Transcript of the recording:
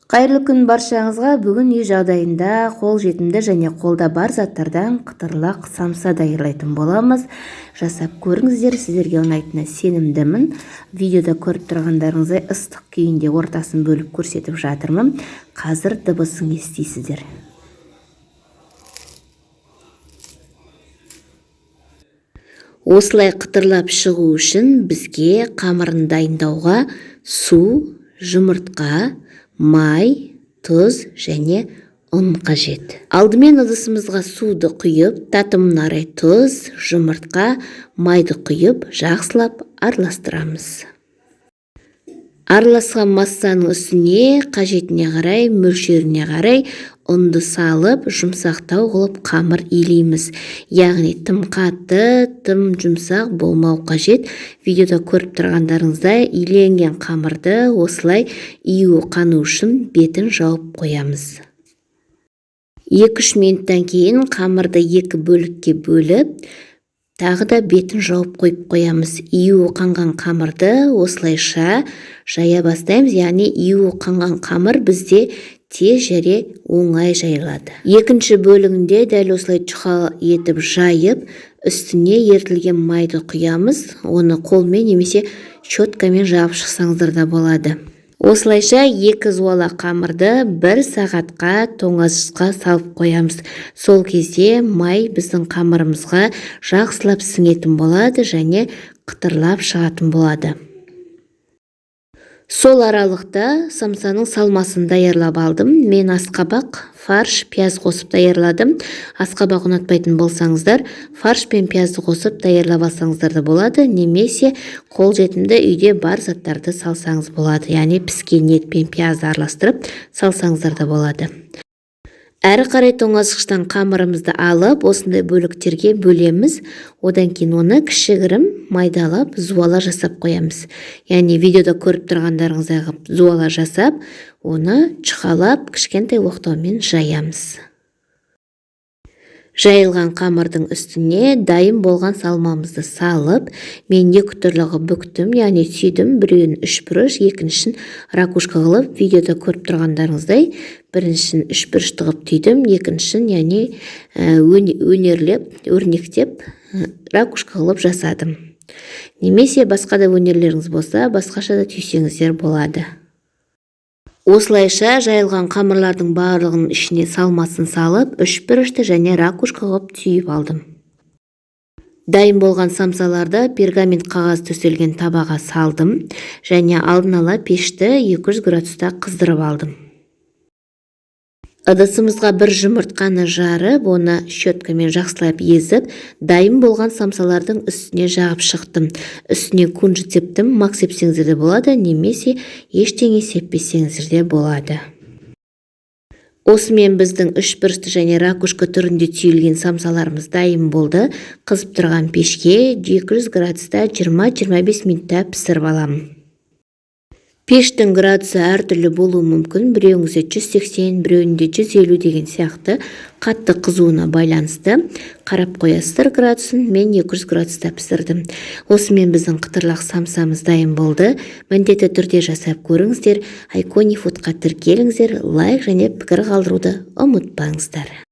Қайырлы күн баршаңызға. Бүгін үй жағдайында қол жетімді және қолда бар заттардан қытырлақ самса дайырлайтын боламыз. Жасап көріңіздер, сіздерге ұнайтынына сенімдімін. Видеода көріп тұрғандарыңыздай ыстық күйінде ортасын бөліп көрсетіп жатырмын. Қазір дыбысын естисіздер. Осылай қытырлап шығу үшін бізге қамырын дайындауға су, жұмыртқа, май, тұз және ұн қажет. Алдымен ыдысымызға суды құйып, татымына қарай тұз, жұмыртқа, майды құйып, жақсылап араластырамыз. Араласқан массаның үстіне қажетіне қарай, мөлшеріне қарай ұнды салып, жұмсақтау қылып қамыр илейміз. Яғни тым қатты, тым жұмсақ болмау қажет. Видеода көріп тұрғандарыңыздай иленген қамырды осылай июі қану үшін бетін жауып қоямыз. 2-3 минуттан кейін қамырды 2 бөлікке бөліп, тағы да бетін жауып қойып қоямыз. Июі қанған қамырды осылайша жая бастаймыз. Яғни июі қанған қамыр бізде тез және оңай жайылады. Екінші бөлігінде дәл осылай жұқа етіп жайып, үстіне ерітілген майды құямыз. Оны қолмен немесе щеткамен жабып шықсаңыздар да болады. Осылайша 2 зуала қамырды 1 сағатқа тоңазытқышқа салып қоямыз. Сол кезде май біздің қамырымызға жақсылап сіңетін болады және қытырлап шығатын болады. Сол аралықта самсаның салмасын даярлап алдым. Мен асқабақ, фарш, пияз қосып даярладым. Асқабақ ұнатпайтын болсаңыздар, фарш пен пиязды қосып даярлап алсаңыздар да болады, немесе қол жетімді үйде бар заттарды салсаңыз болады. Яғни піскен ет пен пиязды араластырып салсаңыздар да болады. Әрі қарай тоңазытқыштан қамырымызды алып, осындай бөліктерге бөлеміз. Одан кейін оны кішігірім майдалап, зуала жасап қоямыз. Яғни видеода көріп тұрғандарыңыздай қылып зуала жасап, оны жұқалап, кішкентай оқтаумен жаямыз. Жайылған қамырдың үстіне дайын болған салмамызды салып, мен 2 түрлі бүктім, яғни түйдім. Біреуін 3 бұрыш, екіншісін ракушка қылып, видеода көріп тұрғандарыңыздай, біріншісін 3 бұрыш тығып түйдім, екіншісін яғни өрнектеп ракушка қылып жасадым. Немесе басқа да өнерлеріңіз болса, басқаша да түйсеңіздер болады. Осылайша жайылған қамырлардың барлығының ішіне салмасын салып, 3 бұрышты және ракушка қылып түйіп алдым. Дайын болған самсаларды пергамент қағаз төселген табаға салдым және алдын ала пешті 200 градуста қыздырып алдым. Ыдысымызға 1 жұмыртқаны жарып, оны щеткамен жақсылап езіп, дайын болған самсалардың үстіне жағып шықтым. Үстіне кунжут септім, мак сепсеңіздер де болады, немесе ештеңе сеппесеңіздер де болады. Осымен біздің 3 бұрышты және ракушка түрінде түйілген самсаларымыз дайын болды. Қызып тұрған пешке 200 градуста 20-25 минутта пісіріп аламын. Пештің градусы әртүрлі болуы мүмкін. Біреуіңізде 180, біреуінде 150 деген сияқты қатты қызуына байланысты қарап қоясыздар градусын. Мен 200 градуста пісірдім. Осымен біздің қытырлақ самсамыз дайын болды. Міндетті түрде жасап көріңіздер. Айкони Фудқа тіркеліңіздер, лайк және пікір қалдыруды ұмытпаңыздар.